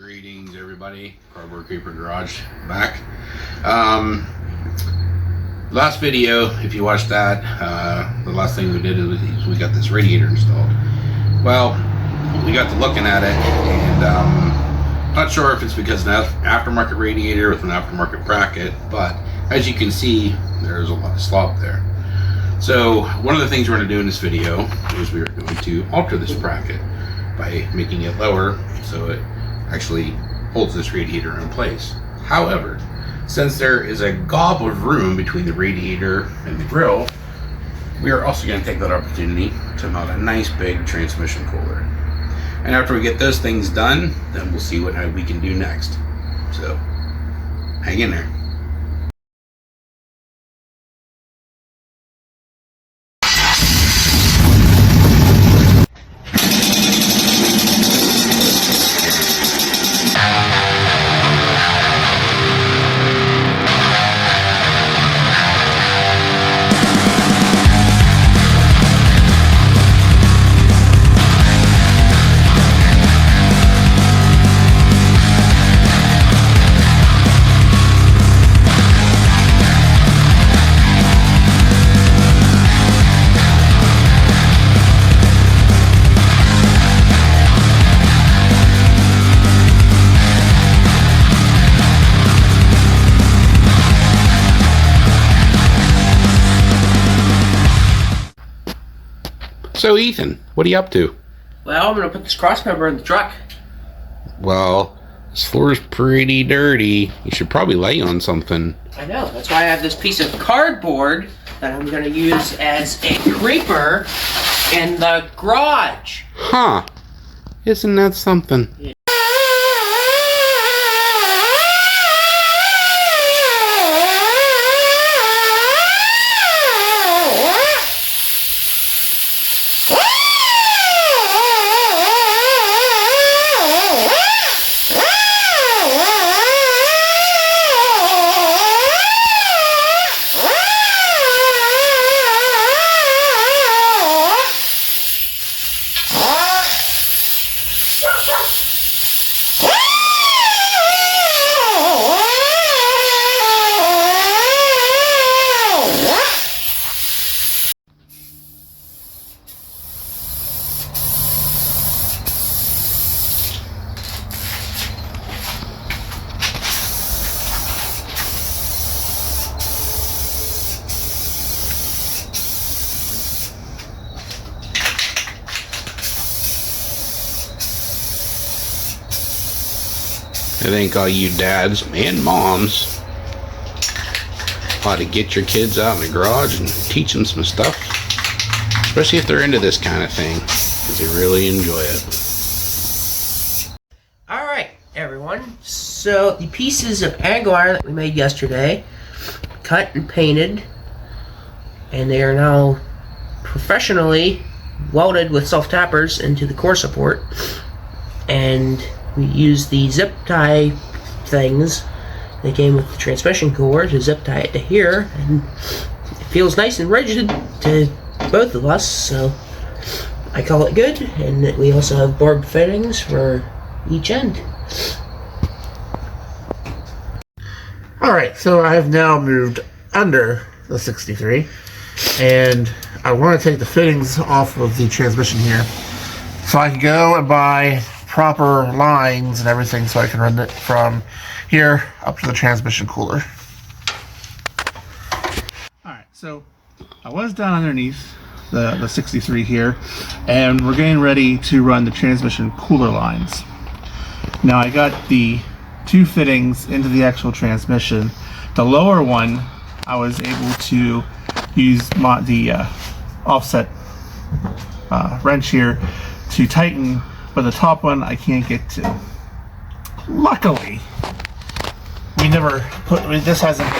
Greetings, everybody. Cardboard Creeper Garage back. Last video, if you watched that, the last thing we did is we got this radiator installed. Well, we got to looking at it, and not sure if it's because it's an aftermarket radiator with an aftermarket bracket, but as you can see, there's a lot of slop there. So one of the things we're going to do in this video is we're going to alter this bracket by making it lower so it actually holds this radiator in place. However, since there is a gob of room between the radiator and the grill, we are also going to take that opportunity to mount a nice big transmission cooler. And after we get those things done, then we'll see what we can do next. So, hang in there. So Ethan, what are you up to? Well, I'm going to put this cross member in the truck. Well, this floor is pretty dirty. You should probably lay on something. I know. That's why I have this piece of cardboard that I'm going to use as a creeper in the garage. Huh. Isn't that something? Yeah. I think all you dads and moms ought to get your kids out in the garage and teach them some stuff, especially if they're into this kind of thing, because they really enjoy it. Alright, everyone. So, the pieces of angle iron that we made yesterday, cut and painted, and they are now professionally welded with self-tappers into the core support. And we use the zip tie things that came with the transmission cooler to zip tie it to here, and it feels nice and rigid to both of us, so I call it good. And we also have barbed fittings for each end. Alright, so I have now moved under the 63, and I want to take the fittings off of the transmission here so I can go and buy proper lines and everything so I can run it from here up to the transmission cooler. Alright, so I was down underneath the 63 here, and we're getting ready to run the transmission cooler lines. Now I got the two fittings into the actual transmission. The lower one I was able to use the offset wrench here to tighten, but the top one I can't get to. Luckily, this hasn't,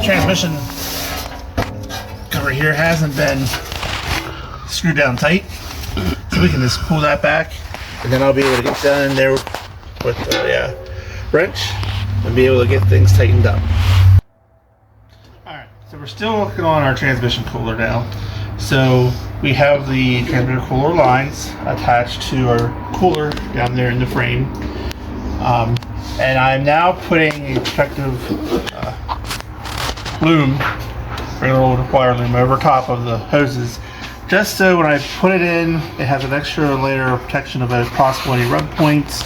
transmission cover here hasn't been screwed down tight, so we can just pull that back, and then I'll be able to get down in there with the wrench and be able to get things tightened up. Alright, so we're still working on our transmission cooler now. So we have the transmitter cooler lines attached to our cooler down there in the frame. And I'm now putting a protective loom, regular old wire loom, over top of the hoses, just so when I put it in, it has an extra layer of protection of possible any rub points,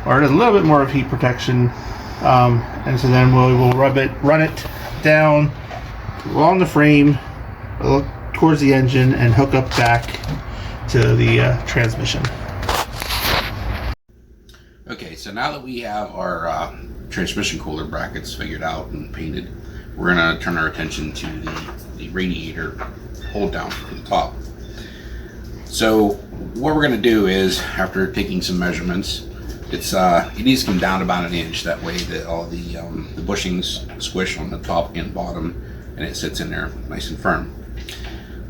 or a little bit more of heat protection. And so then we will run it down along the frame, towards the engine, and hook up back to the transmission. Okay, so now that we have our transmission cooler brackets figured out and painted, we're going to turn our attention to the radiator hold down from the top. So what we're going to do is, after taking some measurements, it needs to come down about an inch. That way that all the bushings squish on the top and bottom, and it sits in there nice and firm.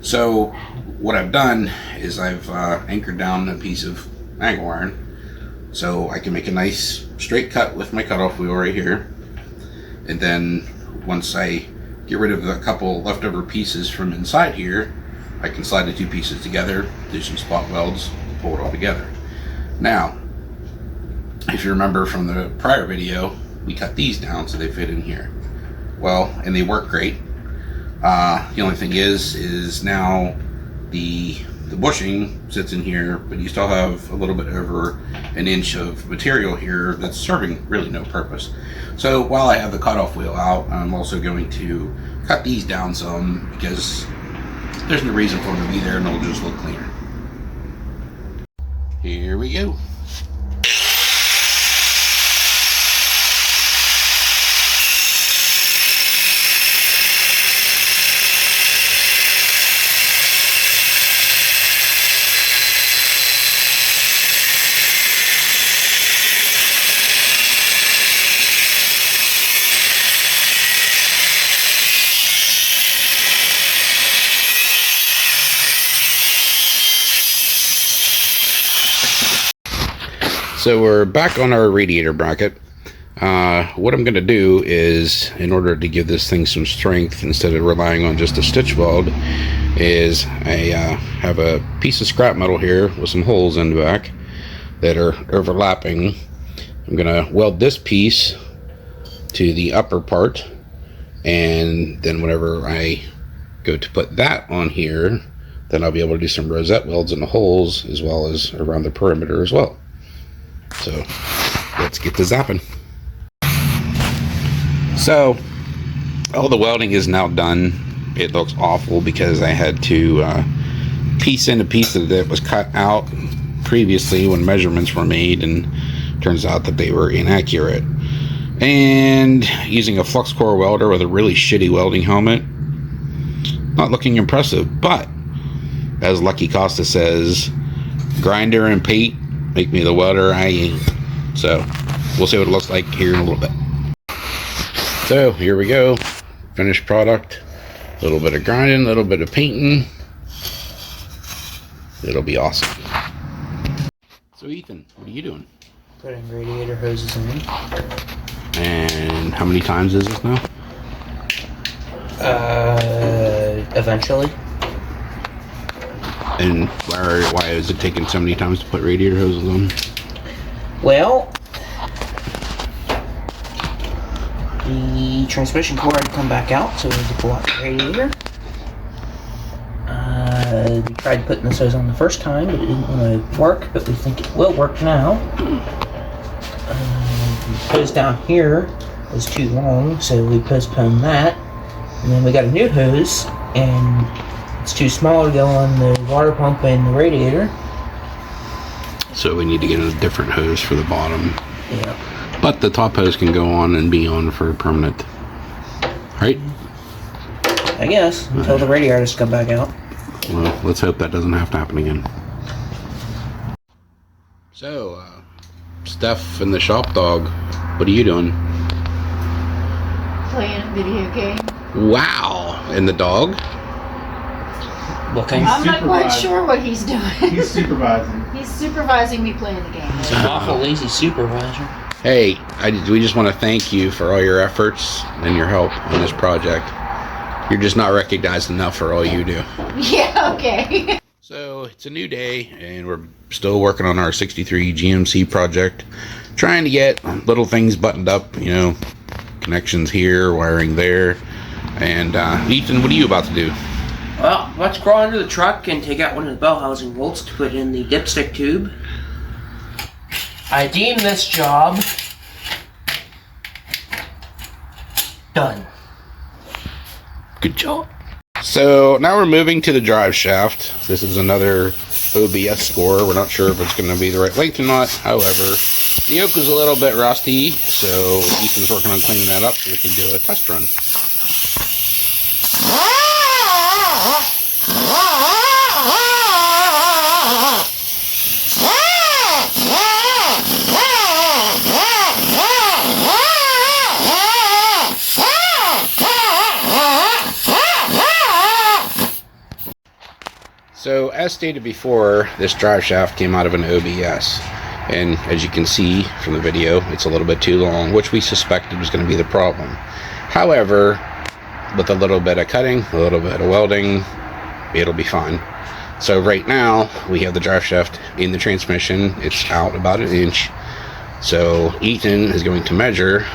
So what I've done is I've anchored down a piece of angle iron so I can make a nice straight cut with my cutoff wheel right here. And then once I get rid of a couple leftover pieces from inside here, I can slide the two pieces together, do some spot welds, pull it all together. Now, if you remember from the prior video, we cut these down so they fit in here. Well, and they work great. The only thing is now the bushing sits in here, but you still have a little bit over an inch of material here that's serving really no purpose. So while I have the cutoff wheel out, I'm also going to cut these down some, because there's no reason for them to be there and it'll just look cleaner. Here we go. So we're back on our radiator bracket. What I'm going to do is, in order to give this thing some strength, instead of relying on just a stitch weld, is I have a piece of scrap metal here with some holes in the back that are overlapping. I'm going to weld this piece to the upper part, and then whenever I go to put that on here, then I'll be able to do some rosette welds in the holes as well as around the perimeter as well. So let's get to zapping. So all the welding is now done. It looks awful because I had to piece in a piece that was cut out previously when measurements were made, and turns out that they were inaccurate. And using a flux core welder with a really shitty welding helmet, not looking impressive. But as Lucky Costa says, grinder and paint make me the welder I am. So we'll see what it looks like here in a little bit. So here we go, finished product. A little bit of grinding, a little bit of painting. It'll be awesome. So Ethan, what are you doing? Putting radiator hoses in. And how many times is this now? Eventually. And why is it taking so many times to put radiator hoses on? Well, the transmission cord had to come back out, so we had to pull out the radiator. We tried putting this hose on the first time, but it didn't want to work, but we think it will work now. The hose down here was too long, so we postponed that. And then we got a new hose, and it's too small to go on the water pump and the radiator. So we need to get a different hose for the bottom. Yeah. But the top hose can go on and be on for permanent. Right? I guess, until the radiators come back out. Well, let's hope that doesn't have to happen again. So, Steph and the shop dog, what are you doing? Playing a video game. Wow! And the dog? Looking. I'm not quite sure what he's doing. He's supervising. He's supervising me playing the game. He's an awful lazy supervisor. Hey, we just want to thank you for all your efforts and your help on this project. You're just not recognized enough for all you do. Yeah, okay. So it's a new day, and we're still working on our 63 GMC project, trying to get little things buttoned up, you know, connections here, wiring there. And Ethan, what are you about to do? Well, let's crawl under the truck and take out one of the bell housing bolts to put in the dipstick tube. I deem this job done. Good job. So now we're moving to the drive shaft. This is another OBS score. We're not sure if it's going to be the right length or not. However, the yoke was a little bit rusty, so Ethan's working on cleaning that up so we can do a test run. So, as stated before, this drive shaft came out of an OBS, and as you can see from the video, it's a little bit too long, which we suspected was going to be the problem. However, with a little bit of cutting, a little bit of welding, it'll be fine. So right now, we have the drive shaft in the transmission. It's out about 1 inch. So Ethan is going to measure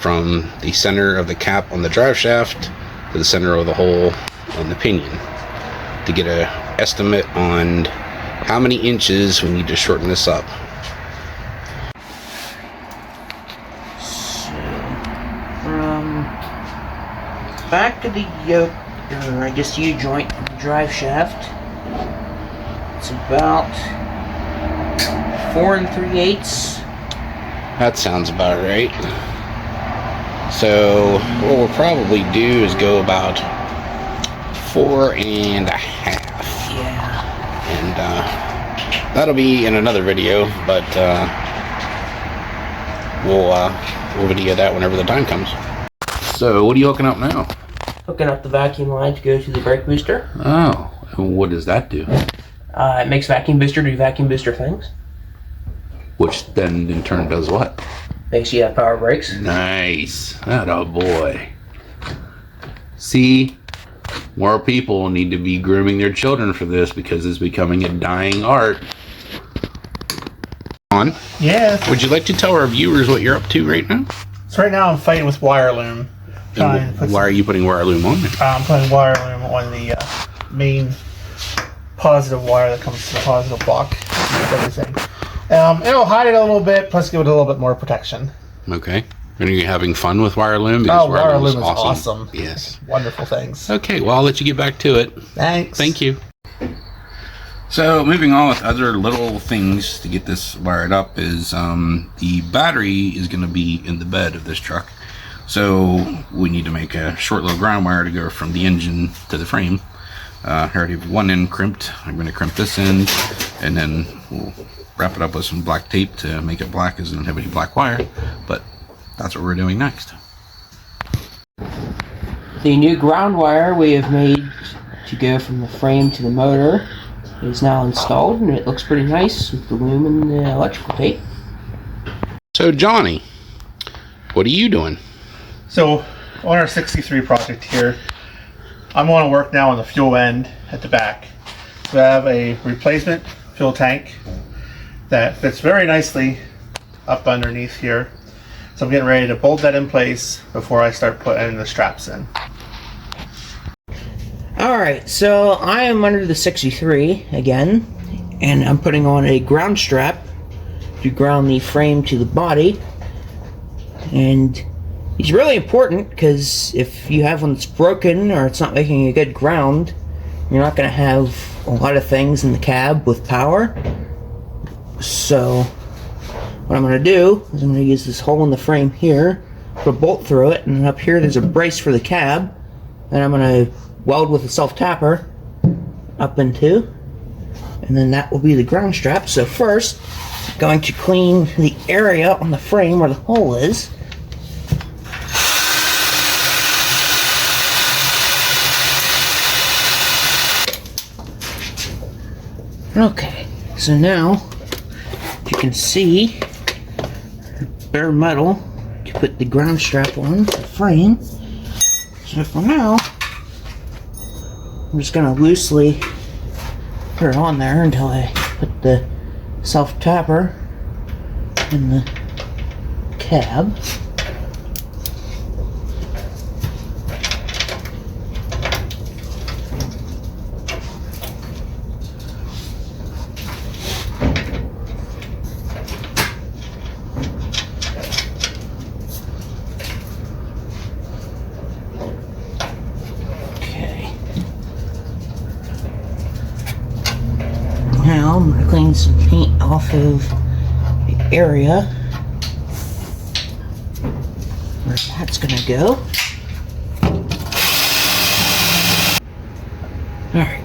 from the center of the cap on the drive shaft to the center of the hole on the pinion, to get an estimate on how many inches we need to shorten this up. So, from back to the yoke, or I guess U-joint of the drive shaft, it's about 4 3/8. That sounds about right. So what we'll probably do is go about 4 1/2. Yeah. And that'll be in another video, but we'll video that whenever the time comes. So what are you hooking up now? Hooking up the vacuum line to go to the brake booster. Oh, what does that do? It makes vacuum booster do vacuum booster things. Which then in turn does what? Makes you have power brakes. Nice. Atta boy. See, more people need to be grooming their children for this because it's becoming a dying art. On. Yeah. Would you like to tell our viewers what you're up to right now? So right now I'm fighting with wire loom. Why are you putting wire loom on there? I'm putting wire loom on the main positive wire that comes to the positive block of everything. It'll hide it a little bit, plus give it a little bit more protection. Okay. And are you having fun with wire loom? Because wire loom is awesome. Yes. Wonderful things. Okay, well, I'll let you get back to it. Thanks. Thank you. So, moving on with other little things to get this wired up is the battery is going to be in the bed of this truck. So, we need to make a short little ground wire to go from the engine to the frame. I already have one end crimped. I'm going to crimp this end, and then we'll wrap it up with some black tape to make it black, as it doesn't have any black wire. But that's what we're doing next. The new ground wire we have made to go from the frame to the motor is now installed, and it looks pretty nice with the loom and the electrical tape. So Johnny, what are you doing? So on our 63 project here, I'm going to work now on the fuel end at the back. So I have a replacement fuel tank that fits very nicely up underneath here. So I'm getting ready to bolt that in place before I start putting the straps in. Alright, so I am under the 63 again, and I'm putting on a ground strap to ground the frame to the body. And it's really important because if you have one that's broken or it's not making a good ground, you're not going to have a lot of things in the cab with power. So what I'm going to do is I'm going to use this hole in the frame here, put a bolt through it, and up here there's a brace for the cab, and I'm going to weld with a self-tapper up into, and then that will be the ground strap. So first, I'm going to clean the area on the frame where the hole is. Okay, so now you can see bare metal to put the ground strap on the frame. So for now, I'm just going to loosely put it on there until I put the self-tapper in the cab. Now I'm going to clean some paint off of the area where that's going to go. Alright,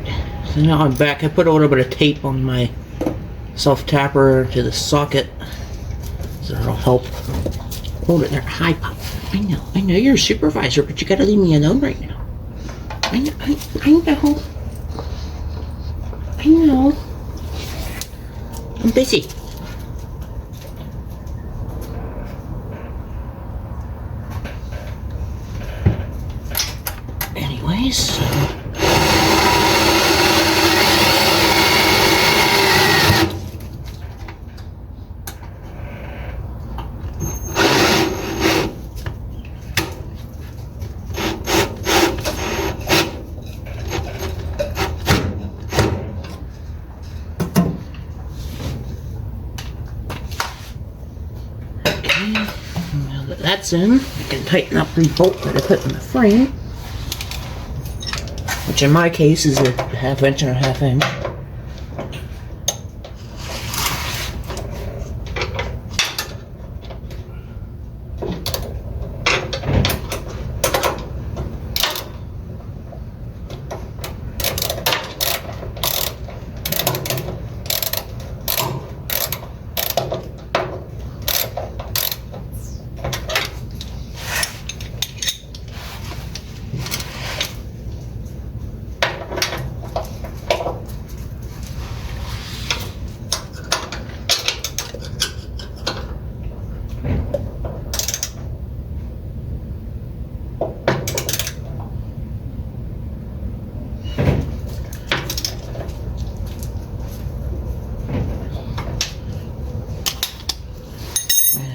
so now I'm back. I put a little bit of tape on my self-tapper to the socket so it'll help hold it there. Hi, Pop. I know you're a supervisor, but you gotta leave me alone right now. I know. I'm busy. Anyways. Now that that's in, I can tighten up the bolt that I put in the frame, which in my case is a 1/2 inch and a 1/2 inch.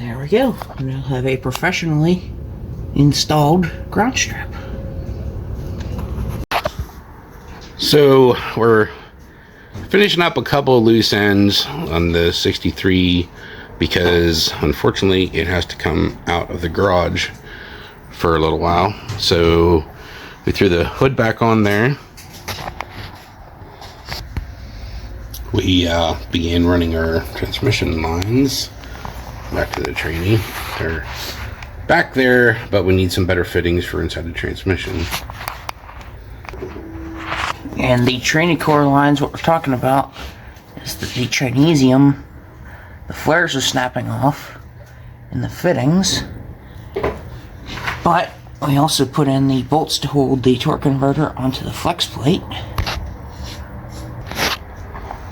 There we go. And I'll have a professionally installed ground strap. So we're finishing up a couple of loose ends on the 63 because unfortunately it has to come out of the garage for a little while. So we threw the hood back on there. We began running our transmission lines back to the trainee. They're back there, but we need some better fittings for inside the transmission. And the training core lines, what we're talking about is that the Trinesium, the flares are snapping off in the fittings, but we also put in the bolts to hold the torque converter onto the flex plate.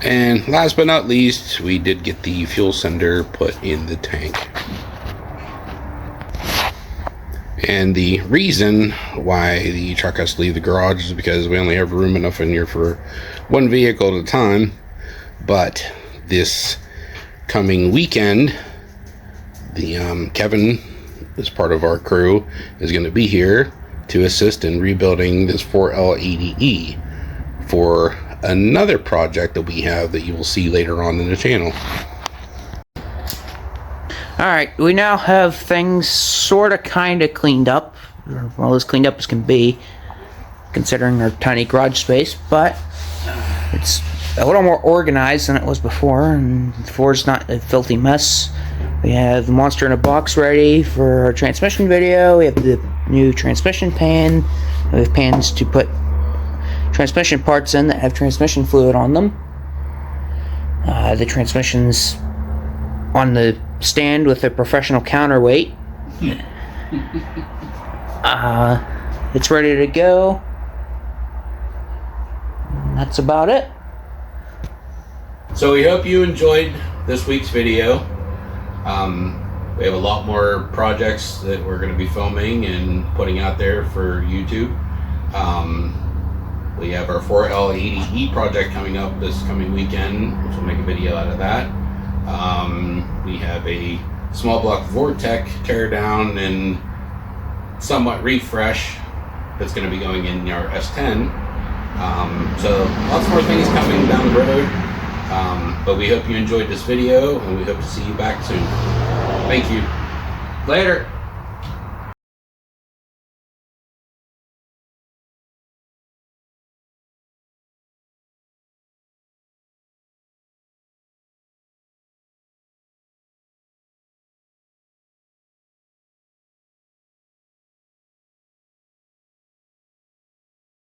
And last but not least, we did get the fuel sender put in the tank. And the reason why the truck has to leave the garage is because we only have room enough in here for one vehicle at a time. But this coming weekend, the Kevin, as part of our crew, is going to be here to assist in rebuilding this 4L80E for another project that we have that you will see later on in the channel. Alright, we now have things sort of kind of cleaned up, or well, as cleaned up as can be, considering our tiny garage space, but it's a little more organized than it was before, and before's not a filthy mess. We have the monster in a box ready for our transmission video. We have the new transmission pan. We have pans to put transmission parts in that have transmission fluid on them. The transmission's on the stand with a professional counterweight. It's ready to go. And that's about it. So we hope you enjoyed this week's video. We have a lot more projects that we're going to be filming and putting out there for YouTube. We have our 4L80E project coming up this coming weekend, which we'll make a video out of that. We have a small block Vortec teardown and somewhat refresh that's going to be going in our S10. So lots more things coming down the road. But we hope you enjoyed this video, and we hope to see you back soon. Thank you. Later.